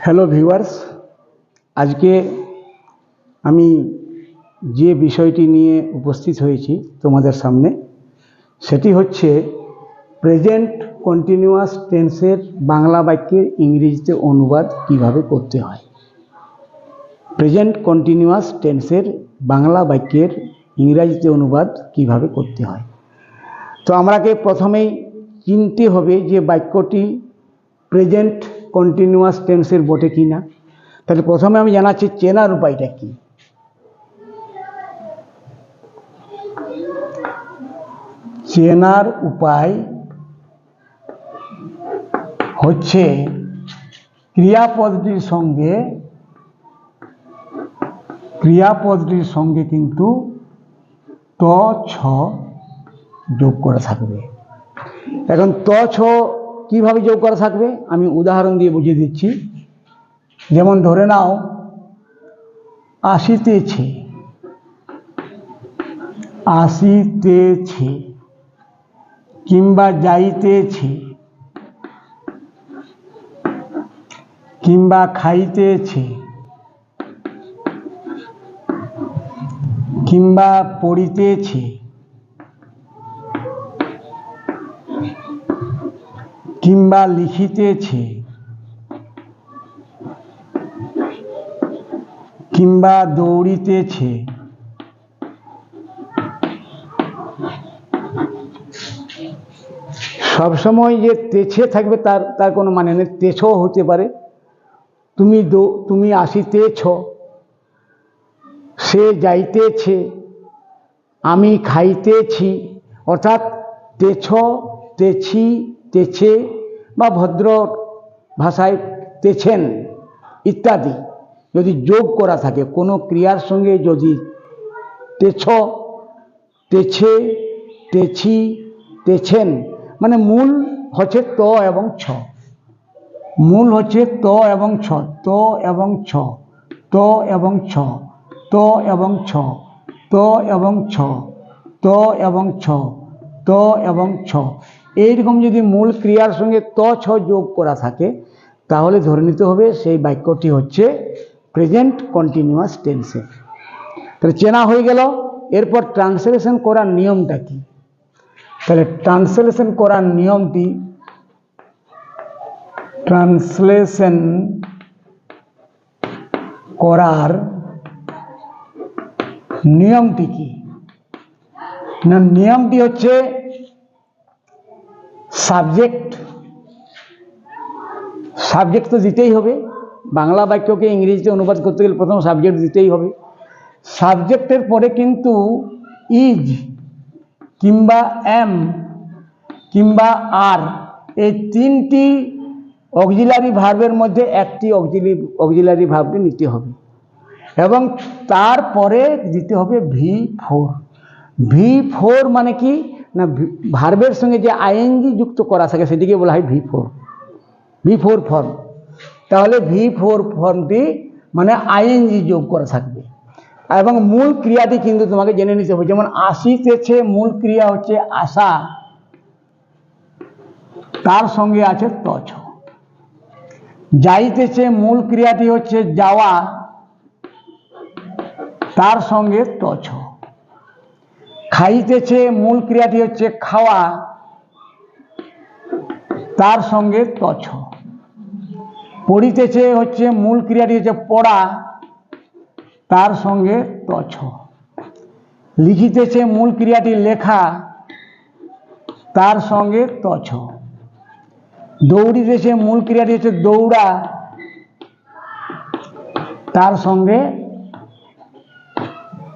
Hello viewers, আজকে আমি যে বিষয়টি নিয়ে উপস্থিত হয়েছি তোমাদের সামনে সেটি হচ্ছে প্রেজেন্ট কন্টিনিউয়াস টেন্সের বাংলা বাক্যের ইংরেজিতে অনুবাদ কিভাবে করতে হয়। প্রেজেন্ট কন্টিনিউয়াস টেন্সের বাংলা বাক্যের ইংরেজিতে অনুবাদ কিভাবে করতে হয়। তো আমাকে প্রথমেই চিনতে হবে যে বাক্যটি প্রেজেন্ট কন্টিনিউয়াস টেন্সের বটে কি না। তাহলে প্রথমে আমি জানাচ্ছি চেনার উপায়টা কি। চেনার উপায় হচ্ছে ক্রিয়াপদটির সঙ্গে কিন্তু ত ছ যোগ করা থাকবে। এখন ত ছ কিভাবে যোগ করা থাকবে আমি উদাহরণ দিয়ে বুঝিয়ে দিচ্ছি। যেমন ধরে নাও আসিতেছে, আসিতেছে, কিংবা যাইতেছে, কিংবা খাইতেছে, কিংবা পড়িতেছে, কিংবা লিখিতেছে, কিংবা দৌড়িতেছে, সবসময় যে তেছে থাকবে তার কোনো মানে নেই। তেছও হতে পারে। তুমি আসিতেছ, সে যাইতেছে, আমি খাইতেছি, অর্থাৎ তেছ, তেছি, তেছে বা ভদ্র ভাষায় তেছেন ইত্যাদি যদি যোগ করা থাকে কোনো ক্রিয়ার সঙ্গে, যদি তেছ, তেছে, তেছি, তেছেন, মানে মূল হচ্ছে ত এবং ছ, মূল হচ্ছে ত এবং ছ, ত এবং ছ, ত এবং ছ, ত এবং ছ, ত এবং ছ, ত এবং ছ, ত এবং ছ, এইরকম যদি মূল ক্রিয়ার সঙ্গে ত ছ যোগ করা থাকে তাহলে ধরে নিতে হবে সেই বাক্যটি হচ্ছে প্রেজেন্ট কন্টিনিউয়াস টেন্সে। তাহলে চেনা হয়ে গেল। এরপর ট্রান্সলেশন করার নিয়মটা কি। তাহলে ট্রান্সলেশন করার নিয়মটি, ট্রান্সলেশন করার নিয়মটি কি না, নিয়মটি হচ্ছে সাবজেক্ট তো দিতেই হবে। বাংলা বাক্যকে ইংরেজিতে অনুবাদ করতে গেলে প্রথম সাবজেক্ট দিতেই হবে। সাবজেক্টের পরে কিন্তু ইজ কিংবা এম কিংবা আর, এই তিনটি অক্সিলারি ভার্বের মধ্যে একটি অক্সিলারি ভার্বকে নিতে হবে এবং তারপরে দিতে হবে V4। V4 মানে কি না, ভার্বের সঙ্গে যে আইএনজি যুক্ত করা থাকে সেটিকে বলা হয় V4 ফর্ম। তাহলে V4 ফর্মটি মানে আইএনজি যোগ করা থাকবে এবং মূল ক্রিয়াটি কিন্তু তোমাকে জেনে নিতে হবে। যেমন আসিতেছে মূল ক্রিয়া হচ্ছে আসা, তার সঙ্গে আছে ত ছ। যাইতেছে মূল ক্রিয়াটি হচ্ছে যাওয়া, তার সঙ্গে ত ছ। খাইতেছে মূল ক্রিয়াটি হচ্ছে খাওয়া, তার সঙ্গে ত ছ। পড়িতেছে হচ্ছে মূল ক্রিয়াটি হচ্ছে পড়া, তার সঙ্গে ত ছ। লিখিতেছে মূল ক্রিয়াটি লেখা, তার সঙ্গে ত ছ। দৌড়িতেছে মূল ক্রিয়াটি হচ্ছে দৌড়া, তার সঙ্গে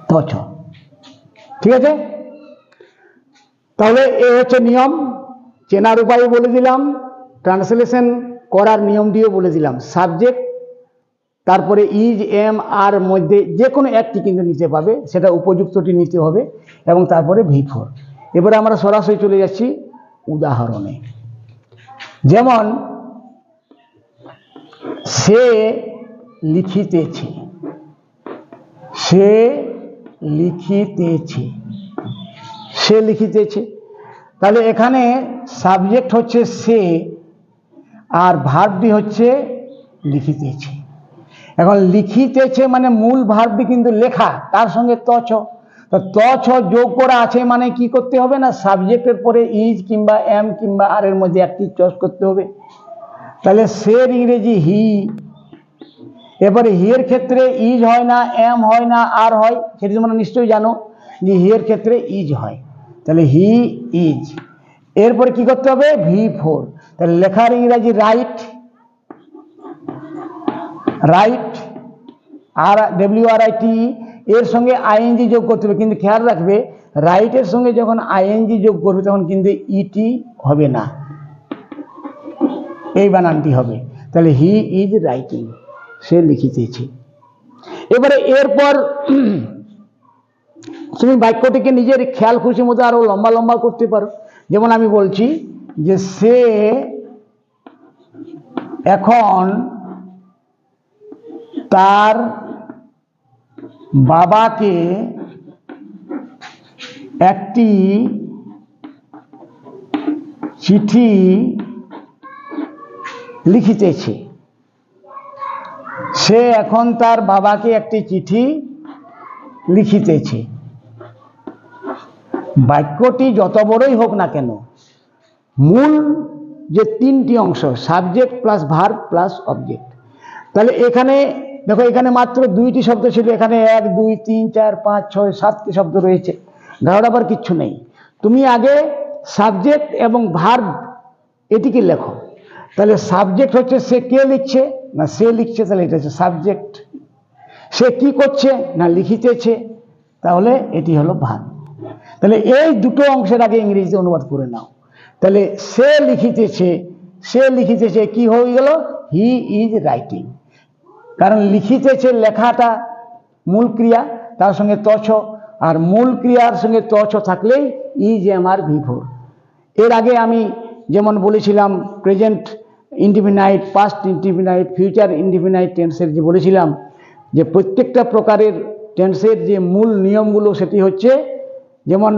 ত ছ। ঠিক আছে। তাহলে এ হচ্ছে নিয়ম। চেনার উপায় বলে দিলাম, ট্রান্সলেশন করার নিয়মটিও বলে দিলাম। সাবজেক্ট, তারপরে ইজ এম আর মধ্যে যে কোনো একটি কিন্তু নিতে পারবে, সেটা উপযুক্তটি নিতে হবে এবং তারপরে V4। এবারে আমরা সরাসরি চলে যাচ্ছি উদাহরণে। যেমন সে লিখিতেছে, সে লিখিতেছে, সে লিখিতেছে। তাহলে এখানে সাবজেক্ট হচ্ছে সে আর ভার্বটি হচ্ছে লিখিতেছে। এখন লিখিতেছে মানে মূল ভার্বটি কিন্তু লেখা, তার সঙ্গে তছ, তো তছ যোগ করা আছে মানে কি করতে হবে না সাবজেক্টের পরে ইজ কিংবা এম কিংবা আর এর মধ্যে একটি চয়েস করতে হবে। তাহলে সের ইংরেজি হি, এবারে হি এর ক্ষেত্রে ইজ হয় না, এম হয় না, আর হয়, সেটি তোমরা নিশ্চয়ই জানো যে হি এর ক্ষেত্রে ইজ হয়। তাহলে হি ইজ, এরপরে কি করতে হবে V4, তাহলে লেখার ইংরাজি রাইট, রাইট আর WRIT, এর সঙ্গে আইএনজি যোগ করতে হবে, কিন্তু খেয়াল রাখবে রাইটের সঙ্গে যখন আইএনজি যোগ করবে তখন কিন্তু ইটি হবে না, এই বানানটি হবে। তাহলে হি ইজ রাইটিং, সে লিখিতেছে। এবারে এরপর তুমি বাক্যটিকে নিজের খেয়াল খুশি মতো আরো লম্বা লম্বা করতে পারো। যেমন আমি বলছি যে সে এখন তার বাবাকে একটি চিঠি লিখিতেছে। সে এখন তার বাবাকে একটি চিঠি লিখিতেছে। বাক্যটি যত বড়ই হোক না কেন, মূল যে তিনটি অংশ subject plus verb plus object, তাহলে এখানে দেখো এখানে মাত্র দুইটি শব্দ ছিল, এখানে 1 2 3 4 5 6 7টি শব্দ রয়েছে, গাড়াবার কিচ্ছু নেই। তুমি আগে সাবজেক্ট এবং ভার্ব এটিকে লেখো। তাহলে সাবজেক্ট হচ্ছে সে কে লিখছে না সে লিখছে, তাহলে এটা হচ্ছে সাবজেক্ট। সে কি করছে না লিখিতেছে, তাহলে এটি হলো ভার্ব। তাহলে এই দুটো অংশের আগে ইংরেজিতে অনুবাদ করে নাও। তাহলে সে লিখিতেছে, সে লিখিতেছে কি হয়ে গেল হি ইজ রাইটিং, কারণ লিখিতেছে লেখাটা মূল ক্রিয়া, তার সঙ্গে তছ, আর মূল ক্রিয়ার সঙ্গে তছ থাকলেই ইজ এম আর V4। এর আগে আমি যেমন বলেছিলাম present indefinite, past indefinite, future indefinite টেন্সের যে বলেছিলাম যে প্রত্যেকটা প্রকারের টেন্সের যে মূল নিয়মগুলো সেটি হচ্ছে যেমন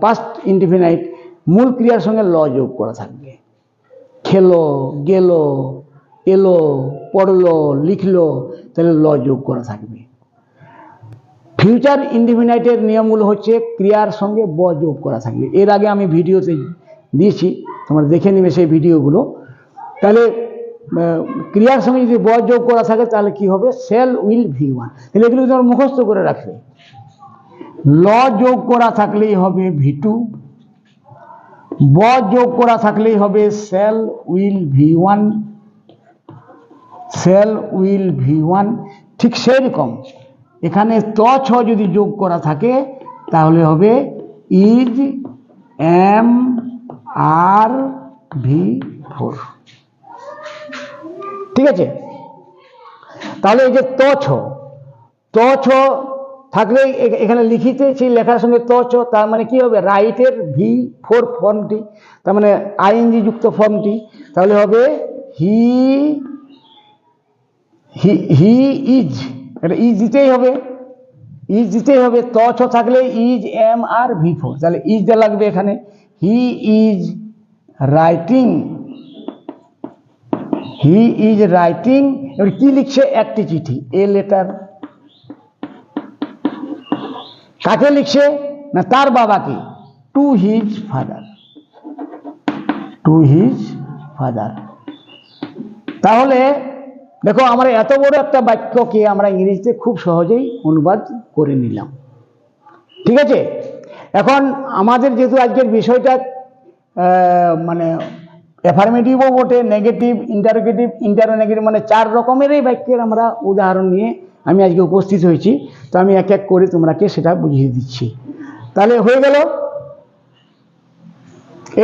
পাস্ট ইনডিফিনাইট মূল ক্রিয়ার সঙ্গে ল যোগ করা থাকবে, খেলো, গেল, এলো, পড়লো, লিখলো, তাহলে ল যোগ করা থাকবে। ফিউচার ইনডিফিনাইটের নিয়মগুলো হচ্ছে ক্রিয়ার সঙ্গে ব যোগ করা থাকবে। এর আগে আমি ভিডিওতে দিয়েছি, তোমরা দেখে নেবে সেই ভিডিওগুলো। তাহলে ক্রিয়ার সঙ্গে যদি ব যোগ করা থাকে তাহলে কি হবে সেল উইল V1, তাহলে এগুলো তোমরা মুখস্থ করে রাখবে। ল যোগ করা থাকলেই হবে V2, ব যোগ করা থাকলেই হবে sell will V1, sell will V1। ঠিক সেই রকম এখানে তছ যদি যোগ করা থাকে তাহলে হবে ইজ এম আর V4। ঠিক আছে, তাহলে এই যে তছ, তছ থাকলে এখানে লিখিতেছি লেখার সঙ্গে তছ, তার মানে কি হবে রাইটের V4 ফর্মটি, তার মানে আইএনজি যুক্ত ফর্মটি, তাহলে হবে হি ইজ, এটা ইজ দিতেই হবে, ইজ দিতেই হবে। তছ থাকলে ইজ এম আর V4, তাহলে ইজ দেওয়া লাগবে এখানে। হি is writing, he is writing, এবার কি লিখছে একটি চিঠি, এ লেটার। কাকে লিখছে না তার বাবাকে, to his father, to his father. তাহলে দেখো আমরা এত বড় একটা বাক্যকে আমরা ইংরেজিতে খুব সহজেই অনুবাদ করে নিলাম। ঠিক আছে, এখন আমাদের যেহেতু আজকের বিষয়টা মানে অ্যাফার্মেটিভও বটে, নেগেটিভ, ইন্টারোগেটিভ, ইন্টারোনেগেটিভ, মানে 4 রকমেরই বাক্যের আমরা উদাহরণ নিয়ে আমি আজকে উপস্থিত হয়েছি, তো আমি এক এক করে তোমরাকে সেটা বুঝিয়ে দিচ্ছি। তাহলে হয়ে গেল।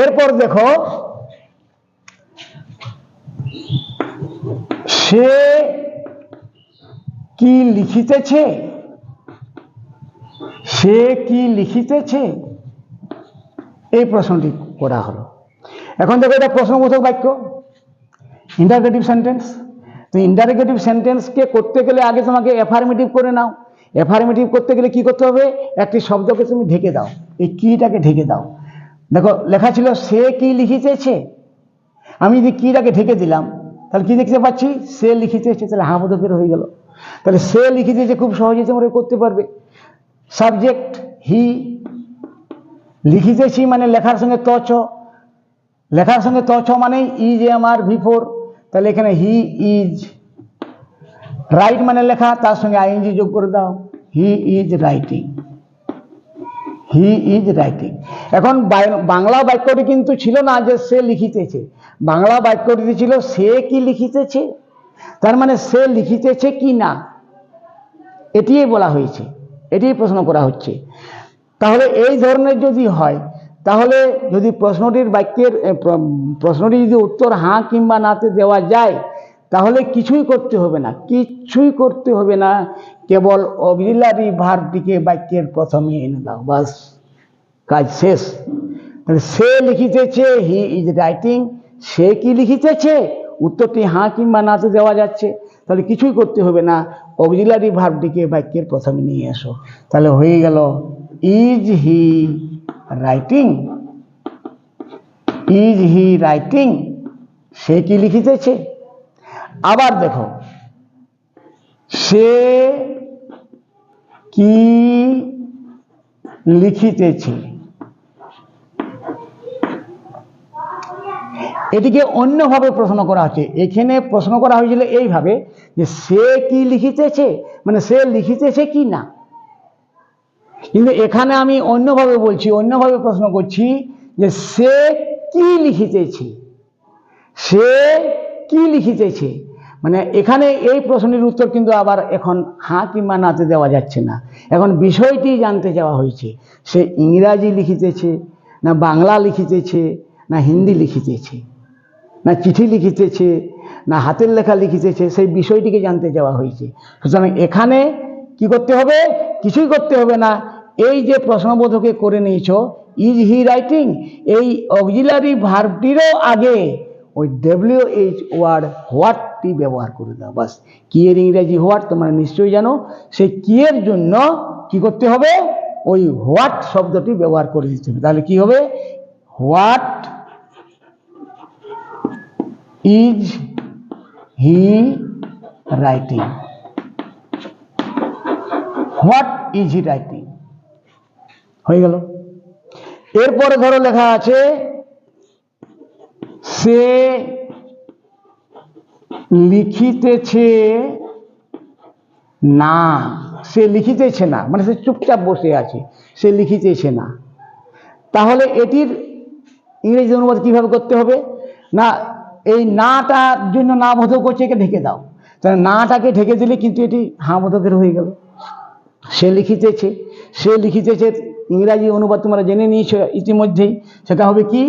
এরপর দেখো সে কি লিখিতেছে, সে কি লিখিতেছে, এই প্রশ্নটি করা হলো। এখন দেখো এটা প্রশ্নবোধক বাক্য, ইন্টারোগেটিভ সেন্টেন্স। তো ইন্টারোগেটিভ সেন্টেন্সকে করতে গেলে আগে তোমাকে অ্যাফার্মেটিভ করে নাও। অ্যাফার্মেটিভ করতে গেলে কি করতে হবে, একটি শব্দকে তুমি ঢেকে দাও, এই কিটাকে ঢেকে দাও। দেখো লেখা ছিল সে কি লিখিতেছে, আমি যদি কিটাকে ঢেকে দিলাম তাহলে কি দেখতে পাচ্ছি, সে লিখিতেছে, তাহলে হা বোধকের হয়ে গেল। তাহলে সে লিখিতেছে খুব সহজে তোমরা করতে পারবে। সাবজেক্ট হি, লিখিতেছি মানে লেখার সঙ্গে তচ, লেখার সঙ্গে তচ মানে ইজ আমার V4, তাহলে এখানে হি ইজ। রাইট মানে লেখা, তার সঙ্গে আইএনজি যোগ করে দাও, হি is writing, he is writing. এখন বাংলা বাক্যটি কিন্তু ছিল না যে সে লিখিতেছে, বাংলা বাক্যটি ছিল সে কি লিখিতেছে, তার মানে সে লিখিতেছে কি না, এটিই বলা হয়েছে, এটিই প্রশ্ন করা হচ্ছে। তাহলে এই ধরনের যদি হয়, তাহলে যদি প্রশ্নটির বাক্যের প্রশ্নটি যদি উত্তর হ্যাঁ কিংবা নাতে দেওয়া যায়, তাহলে কিছুই করতে হবে না, কিছুই করতে হবে না, কেবল অক্সিলারি ভার্বটিকে বাক্যের প্রথমে এনে দাও, বাস কাজ শেষ। তাহলে সে লিখিতেছে, হি ইজ রাইটিং, সে কি লিখিতেছে, উত্তরটি হ্যাঁ কিংবা নাতে দেওয়া যাচ্ছে, তাহলে কিছুই করতে হবে না, অক্সিলারি ভার্বটিকে বাক্যের প্রথমে নিয়ে এসো, তাহলে হয়ে গেল is he writing, is he writing, সে কি লিখিতেছে। আবার দেখো সে কি লিখিতেছে, এটিকে অন্যভাবে প্রশ্ন করা হচ্ছে। এখানে প্রশ্ন করা হয়েছিল এইভাবে যে সে কি লিখিতেছে, মানে সে লিখিতেছে কি না, কিন্তু এখানে আমি অন্যভাবে বলছি, অন্যভাবে প্রশ্ন করছি যে সে কি লিখিতেছে, সে কি লিখিতেছে, মানে এখানে এই প্রশ্নের উত্তর কিন্তু আবার এখন হ্যাঁ কিংবা নাতে দেওয়া যাচ্ছে না, এখন বিষয়টি জানতে চাওয়া হয়েছে, সে ইংরাজি লিখিতেছে না বাংলা লিখিতেছে না হিন্দি লিখিতেছে না চিঠি লিখিতেছে না হাতের লেখা লিখিতেছে, সেই বিষয়টিকে জানতে চাওয়া হয়েছে। সুতরাং এখানে কি করতে হবে, কিছুই করতে হবে না, এই যে প্রশ্নবোধকে করে নিয়েছ ইজ হি রাইটিং, এই অক্সিলারি ভার্বটিরও আগে ওই WH ওয়ার্ড হোয়াটটি ব্যবহার করে দাও, বাস। কি এর ইংরেজি হোয়াট তোমরা নিশ্চয়ই জানো, সেই কি এর জন্য কি করতে হবে, ওই হোয়াট শব্দটি ব্যবহার করে দিতে হবে। তাহলে কি হবে, what is he writing, what is he writing হয়ে গেল। এরপরে ধরো লেখা আছে সে লিখিতেছে না, সে লিখিতেছে না মানে সে চুপচাপ বসে আছে, সে লিখিতেছে না। তাহলে এটির ইংরেজি অনুবাদ কিভাবে করতে হবে না, এই নাটার জন্য না বোধক করছে, একে ঢেকে দাও, তাহলে নাটাকে ঢেকে দিলে কিন্তু এটি হ্যাঁ বোধকের হয়ে গেল। সে লিখিতেছে, সে লিখিতেছে ইংরাজি অনুবাদ তোমরা জেনে নিয়েছ ইতিমধ্যেই, সেটা হবে কি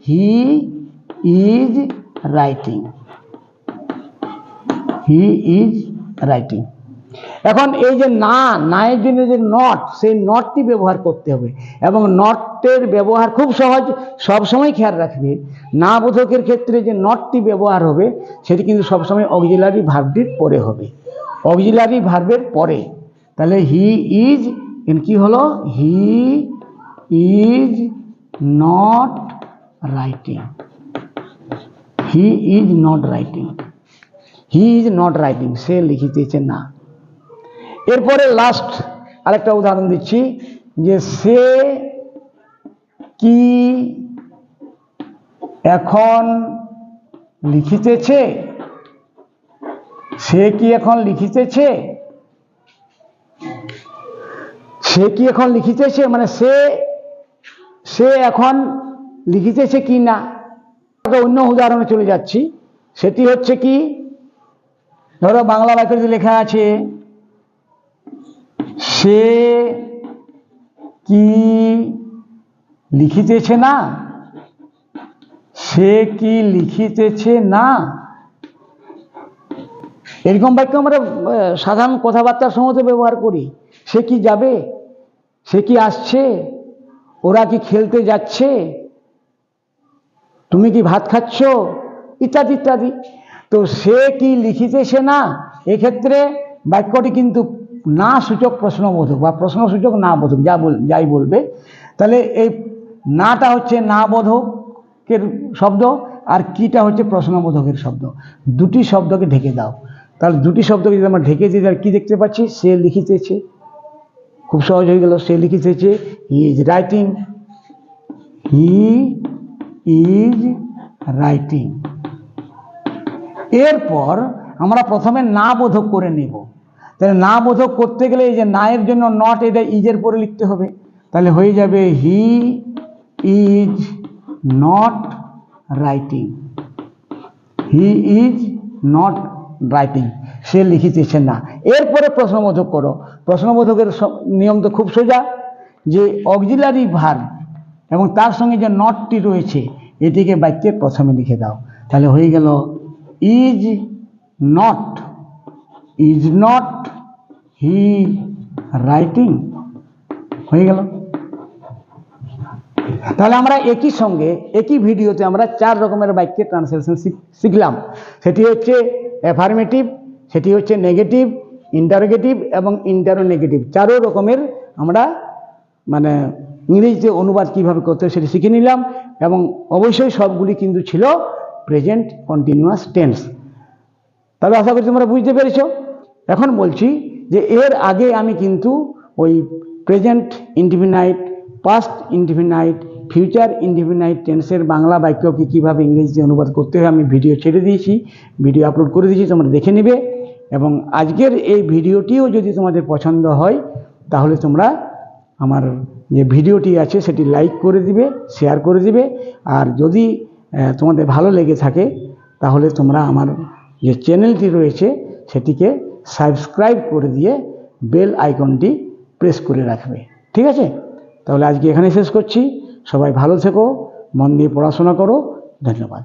হি is writing, he is writing. এখন এই যে না, নায়ের জন্য যে নট, সেই নটটি ব্যবহার করতে হবে, এবং নটের ব্যবহার খুব সহজ, সবসময় খেয়াল রাখবে না বোধকের ক্ষেত্রে যে নটটি ব্যবহার হবে সেটি কিন্তু সবসময় অক্সিলারি ভার্বটির পরে হবে, অক্সিলারি ভার্বের পরে। তাহলে হি ইজ কি হলো, he is not writing, he is not writing, he is not writing, সে লিখিতেছে না। এরপরে লাস্ট আরেকটা উদাহরণ দিচ্ছি যে সে কি এখন লিখিতেছে, সে কি এখন লিখিতেছে, সে কি এখন লিখিতেছে মানে সে এখন লিখিতেছে কি না। অন্য উদাহরণে চলে যাচ্ছি, সেটি হচ্ছে কি, ধরো বাংলা বাক্যে লেখা আছে সে কি লিখিতেছে না, সে কি লিখিতেছে না, এরকম বাক্য আমরা সাধারণ কথাবার্তার সময় ব্যবহার করি। সে কি যাবে, সে কি আসছে, ওরা কি খেলতে যাচ্ছে, তুমি কি ভাত খাচ্ছ, ইত্যাদি ইত্যাদি। তো সে কি লিখিতেছে না, এক্ষেত্রে বাক্যটি কিন্তু না সূচক প্রশ্নবোধক বা প্রশ্নসূচক না বোধক যাই বলবে। তাহলে এই নাটা হচ্ছে না বোধকের শব্দ, আর কিটা হচ্ছে প্রশ্নবোধকের শব্দ। দুটি শব্দকে ঢেকে দাও। তাহলে দুটি শব্দকে যদি আমরা ঢেকে দিই তাহলে কী দেখতে পাচ্ছি? সে লিখিতেছে। খুব সহজ হয়ে গেল, সে লিখিতেছে। He is writing, he is writing. এরপর আমরা প্রথমে না বোধক করে নেব। তাহলে না বোধক করতে গেলে এই যে না এর জন্য নট, এটা ইজের পরে লিখতে হবে। তাহলে হয়ে যাবে he is not writing, he is not writing, সে লিখিতেছে না। এরপরে প্রশ্নবোধক করো। প্রশ্নবোধকের নিয়ম তো খুব সোজা, যে অক্সিলারি ভার্ব এবং তার সঙ্গে যে নটটি রয়েছে এটিকে বাক্যের প্রথমে লিখে দাও। তাহলে হয়ে গেল is not, is not he writing, হয়ে গেল। তাহলে আমরা একই সঙ্গে একই ভিডিওতে আমরা 4 রকমের বাক্যের ট্রান্সলেশন শিখলাম। সেটি হচ্ছে অ্যাফার্মেটিভ, সেটি হচ্ছে নেগেটিভ, ইন্টারোগেটিভ এবং ইন্টারোনেগেটিভ। 4 রকমের আমরা মানে ইংরেজিতে অনুবাদ কীভাবে করতে হয় সেটি শিখে নিলাম, এবং অবশ্যই সবগুলি কিন্তু ছিল প্রেজেন্ট কন্টিনিউয়াস টেন্স। তাহলে আশা করি তোমরা বুঝতে পেরেছ। এখন বলছি যে এর আগে আমি কিন্তু ওই present indefinite, past indefinite, future indefinite টেন্সের বাংলা বাক্যকে কীভাবে ইংরেজিতে অনুবাদ করতে হয় আমি ভিডিও ছেড়ে দিয়েছি, ভিডিও আপলোড করে দিয়েছি, তোমরা দেখে নেবে। এবং আজকের এই ভিডিওটিও যদি তোমাদের পছন্দ হয় তাহলে তোমরা আমার যে ভিডিওটি আছে সেটি লাইক করে দিবে, শেয়ার করে দিবে। আর যদি তোমাদের ভালো লেগে থাকে তাহলে তোমরা আমার যে চ্যানেলটি রয়েছে সেটিকে সাবস্ক্রাইব করে দিয়ে বেল আইকনটি প্রেস করে রাখবে। ঠিক আছে? তাহলে আজকে এখানে শেষ করছি। সবাই ভালো থেকো, মন দিয়ে পড়াশোনা করো। ধন্যবাদ।